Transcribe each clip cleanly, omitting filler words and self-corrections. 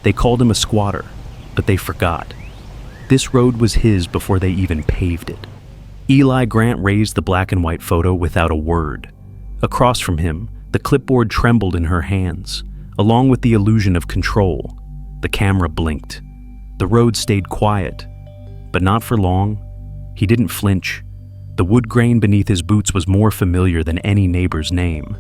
They called him a squatter, but they forgot. This road was his before they even paved it. Eli Grant raised the black and white photo without a word. Across from him, the clipboard trembled in her hands, along with the illusion of control. The camera blinked. The road stayed quiet, but not for long. He didn't flinch. The wood grain beneath his boots was more familiar than any neighbor's name.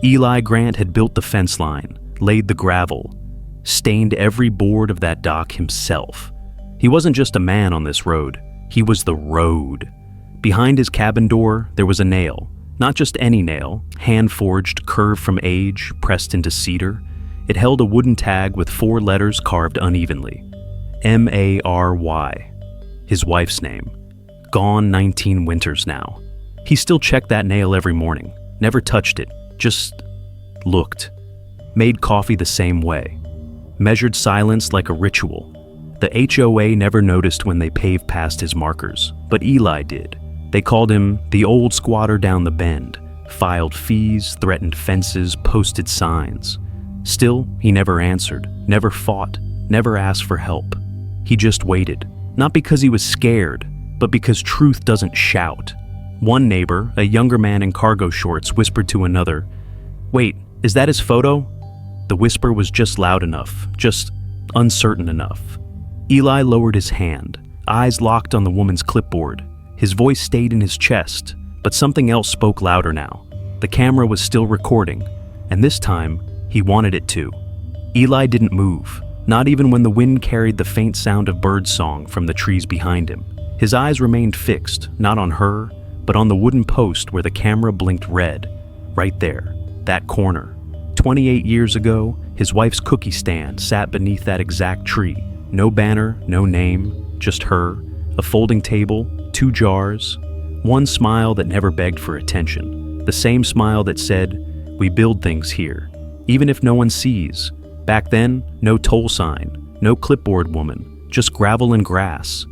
Eli Grant had built the fence line, laid the gravel, stained every board of that dock himself. He wasn't just a man on this road. He was the road. Behind his cabin door, there was a nail. Not just any nail, hand-forged, curved from age, pressed into cedar. It held a wooden tag with 4 letters carved unevenly. M-A-R-Y. His wife's name. Gone 19 winters now. He still checked that nail every morning. Never touched it. Just looked. Made coffee the same way. Measured silence like a ritual. The HOA never noticed when they paved past his markers, but Eli did. They called him the old squatter down the bend, filed fees, threatened fences, posted signs. Still, he never answered, never fought, never asked for help. He just waited, not because he was scared, but because truth doesn't shout. One neighbor, a younger man in cargo shorts, whispered to another, "Wait, is that his photo?" The whisper was just loud enough, just uncertain enough. Eli lowered his hand, eyes locked on the woman's clipboard. His voice stayed in his chest, but something else spoke louder now. The camera was still recording, and this time, he wanted it to. Eli didn't move, not even when the wind carried the faint sound of birdsong from the trees behind him. His eyes remained fixed, not on her, but on the wooden post where the camera blinked red. Right there, that corner. 28 years ago, his wife's cookie stand sat beneath that exact tree. No banner, no name, just her, a folding table, 2 jars, one smile that never begged for attention. The same smile that said, "We build things here, even if no one sees." Back then, no toll sign, no clipboard woman, just gravel and grass.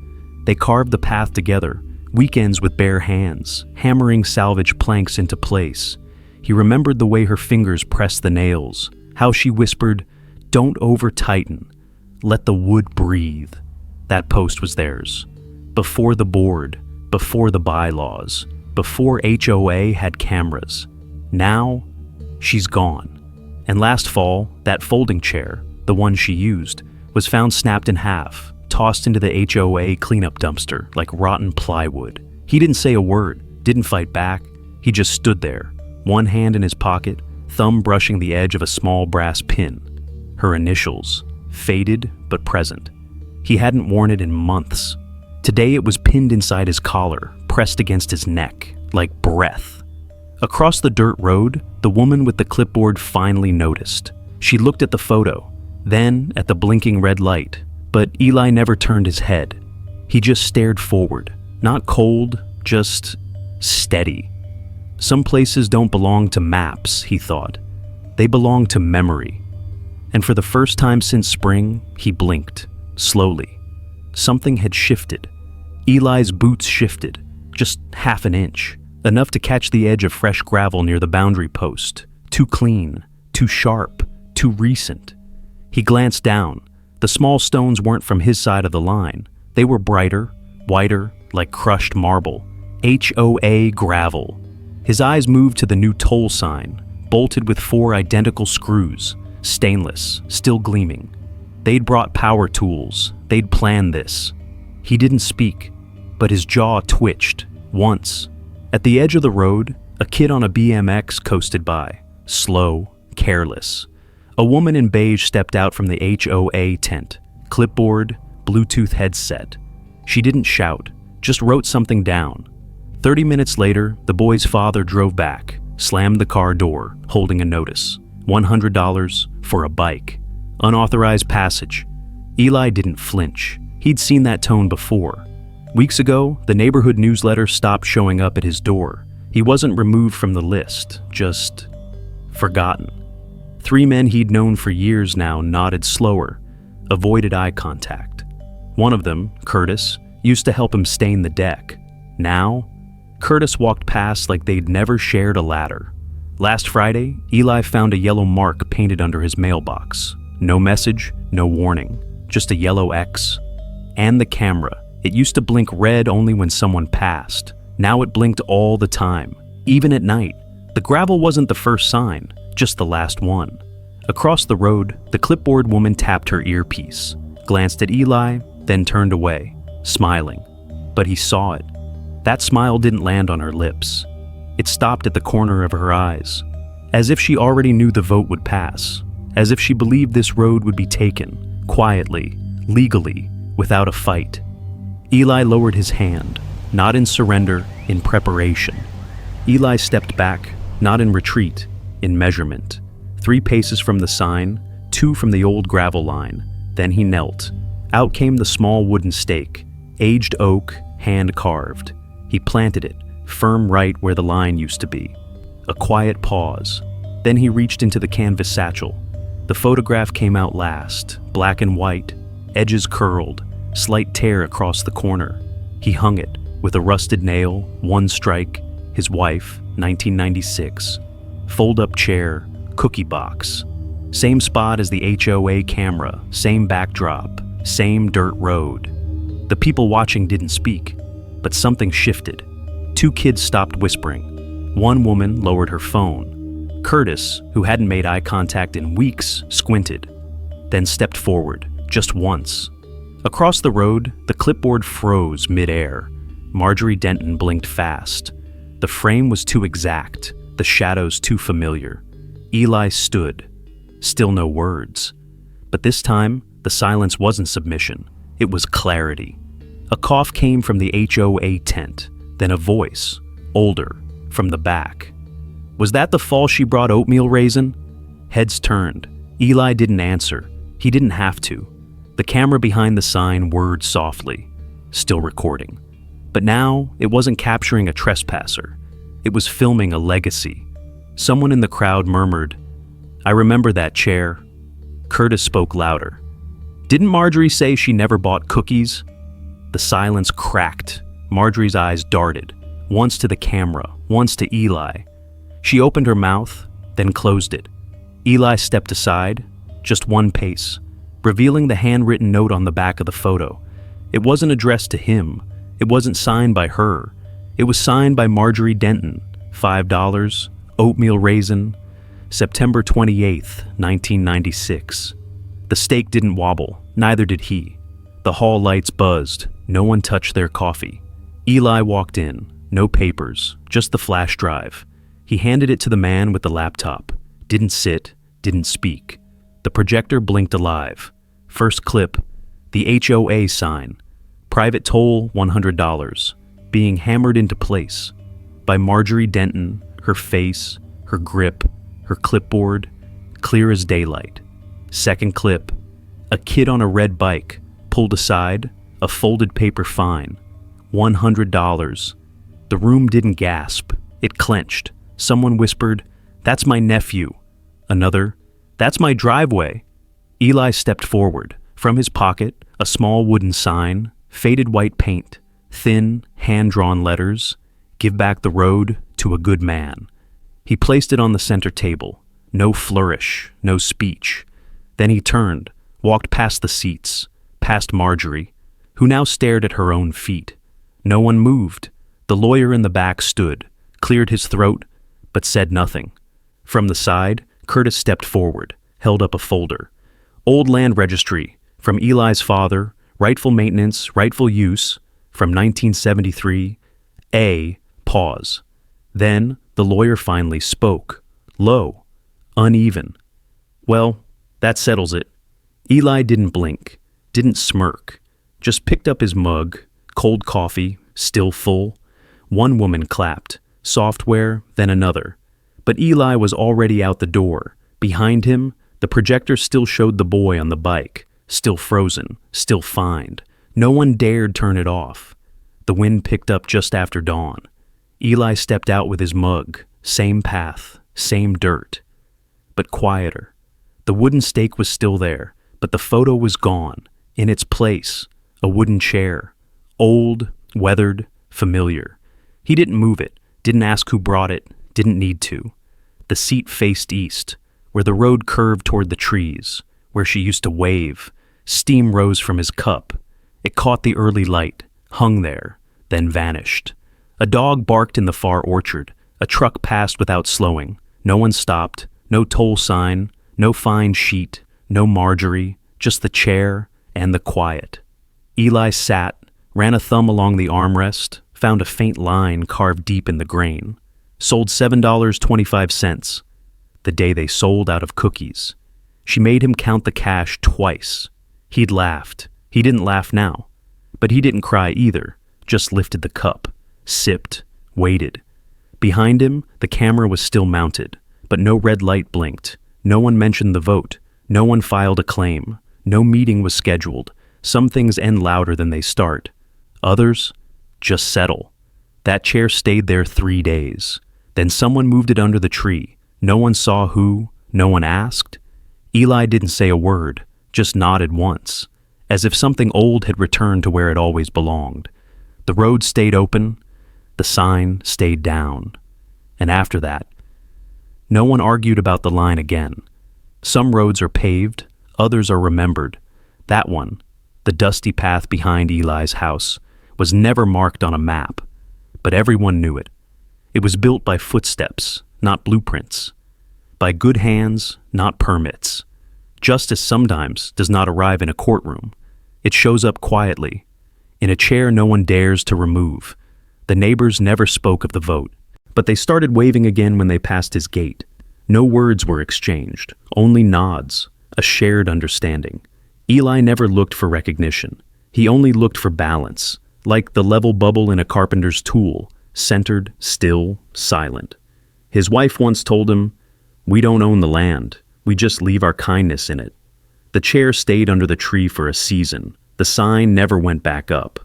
They carved the path together, weekends with bare hands, hammering salvage planks into place. He remembered the way her fingers pressed the nails, how she whispered, "Don't over-tighten. Let the wood breathe." That post was theirs. Before the board, before the bylaws, before HOA had cameras. Now, she's gone. And last fall, that folding chair, the one she used, was found snapped in half, tossed into the HOA cleanup dumpster like rotten plywood. He didn't say a word, didn't fight back. He just stood there, one hand in his pocket, thumb brushing the edge of a small brass pin. Her initials, faded but present. He hadn't worn it in months. Today it was pinned inside his collar, pressed against his neck, like breath. Across the dirt road, the woman with the clipboard finally noticed. She looked at the photo, then at the blinking red light, but Eli never turned his head. He just stared forward, not cold, just steady. Some places don't belong to maps, he thought. They belong to memory. And for the first time since spring, he blinked, slowly. Something had shifted. Eli's boots shifted, just half an inch, enough to catch the edge of fresh gravel near the boundary post. Too clean, too sharp, too recent. He glanced down. The small stones weren't from his side of the line. They were brighter, whiter, like crushed marble. HOA gravel. His eyes moved to the new toll sign, bolted with 4 identical screws, stainless, still gleaming. They'd brought power tools. They'd planned this. He didn't speak, but his jaw twitched, once. At the edge of the road, a kid on a BMX coasted by, slow, careless. A woman in beige stepped out from the HOA tent, clipboard, Bluetooth headset. She didn't shout, just wrote something down. 30 minutes later, the boy's father drove back, slammed the car door, holding a notice. $100 for a bike. Unauthorized passage. Eli didn't flinch. He'd seen that tone before. Weeks ago, the neighborhood newsletter stopped showing up at his door. He wasn't removed from the list, just forgotten. 3 men he'd known for years now nodded slower, avoided eye contact. One of them, Curtis, used to help him stain the deck. Now, Curtis walked past like they'd never shared a ladder. Last Friday, Eli found a yellow mark painted under his mailbox. No message, no warning, just a yellow X. And the camera. It used to blink red only when someone passed. Now it blinked all the time, even at night. The gravel wasn't the first sign, just the last one. Across the road, the clipboard woman tapped her earpiece, glanced at Eli, then turned away, smiling. But he saw it. That smile didn't land on her lips. It stopped at the corner of her eyes, as if she already knew the vote would pass, as if she believed this road would be taken, quietly, legally, without a fight. Eli lowered his hand, not in surrender, in preparation. Eli stepped back, not in retreat, in measurement. 3 paces from the sign, 2 from the old gravel line. Then he knelt. Out came the small wooden stake, aged oak, hand-carved. He planted it, firm right where the line used to be. A quiet pause. Then he reached into the canvas satchel. The photograph came out last, black and white, edges curled, slight tear across the corner. He hung it, with a rusted nail, 1 strike, his wife, 1996. Fold-up chair, cookie box. Same spot as the HOA camera, same backdrop, same dirt road. The people watching didn't speak, but something shifted. 2 kids stopped whispering. 1 woman lowered her phone. Curtis, who hadn't made eye contact in weeks, squinted, then stepped forward, just once. Across the road, the clipboard froze mid-air. Marjorie Denton blinked fast. The frame was too exact, the shadows too familiar. Eli stood. Still no words. But this time, the silence wasn't submission. It was clarity. A cough came from the HOA tent, then a voice, older, from the back. Was that the fall she brought oatmeal raisin? Heads turned. Eli didn't answer. He didn't have to. The camera behind the sign whirred softly, still recording. But now, it wasn't capturing a trespasser. It was filming a legacy. Someone in the crowd murmured, "I remember that chair." Curtis spoke louder. "Didn't Marjorie say she never bought cookies?" The silence cracked. Marjorie's eyes darted, once to the camera, once to Eli. She opened her mouth, then closed it. Eli stepped aside, just 1 pace, revealing the handwritten note on the back of the photo. It wasn't addressed to him. It wasn't signed by her. It was signed by Marjorie Denton, $5, oatmeal raisin, September 28th, 1996. The stake didn't wobble, neither did he. The hall lights buzzed. No one touched their coffee. Eli walked in. No papers, just the flash drive. He handed it to the man with the laptop. Didn't sit, didn't speak. The projector blinked alive. First clip, the HOA sign. Private toll, $100. Being hammered into place. By Marjorie Denton, her face, her grip, her clipboard, clear as daylight. Second clip, a kid on a red bike, pulled aside, a folded paper fine. $100. The room didn't gasp. It clenched. Someone whispered, "That's my nephew." Another, "That's my driveway." Eli stepped forward. From his pocket, a small wooden sign, faded white paint, thin, hand-drawn letters, "Give back the road to a good man." He placed it on the center table. No flourish, no speech. Then he turned, walked past the seats, past Marjorie, who now stared at her own feet. No one moved. The lawyer in the back stood, cleared his throat, but said nothing. From the side, Curtis stepped forward, held up a folder. Old land registry, from Eli's father, rightful maintenance, rightful use, from 1973, pause. Then, the lawyer finally spoke, low, uneven. "Well, that settles it." Eli didn't blink, didn't smirk, just picked up his mug, cold coffee, still full. 1 woman clapped, software, then another. But Eli was already out the door. Behind him, the projector still showed the boy on the bike, still frozen, still fined. No one dared turn it off. The wind picked up just after dawn. Eli stepped out with his mug, same path, same dirt, but quieter. The wooden stake was still there, but the photo was gone. In its place, a wooden chair, old, weathered, familiar. He didn't move it, didn't ask who brought it, didn't need to. The seat faced east, where the road curved toward the trees, where she used to wave. Steam rose from his cup. It caught the early light, hung there, then vanished. A dog barked in the far orchard. A truck passed without slowing. No one stopped. No toll sign. No fine sheet. No Marjorie. Just the chair and the quiet. Eli sat, ran a thumb along the armrest, found a faint line carved deep in the grain. Sold $7.25. The day they sold out of cookies. She made him count the cash twice. He'd laughed. He didn't laugh now. But he didn't cry either, just lifted the cup, sipped, waited. Behind him, the camera was still mounted, but no red light blinked. No one mentioned the vote. No one filed a claim. No meeting was scheduled. Some things end louder than they start. Others just settle. That chair stayed there 3 days. Then someone moved it under the tree. No one saw who. No one asked. Eli didn't say a word, just nodded once, as if something old had returned to where it always belonged. The road stayed open. The sign stayed down. And after that, no one argued about the line again. Some roads are paved, others are remembered. That one, the dusty path behind Eli's house, was never marked on a map, but everyone knew it. It was built by footsteps, not blueprints. By good hands, not permits. Justice sometimes does not arrive in a courtroom. It shows up quietly, in a chair no one dares to remove. The neighbors never spoke of the vote, but they started waving again when they passed his gate. No words were exchanged, only nods, a shared understanding. Eli never looked for recognition. He only looked for balance, like the level bubble in a carpenter's tool, centered, still, silent. His wife once told him, "We don't own the land, we just leave our kindness in it." The chair stayed under the tree for a season. The sign never went back up,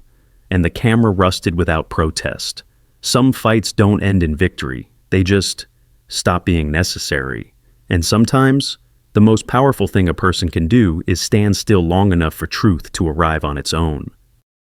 and the camera rusted without protest. Some fights don't end in victory, they just stop being necessary. And sometimes, the most powerful thing a person can do is stand still long enough for truth to arrive on its own.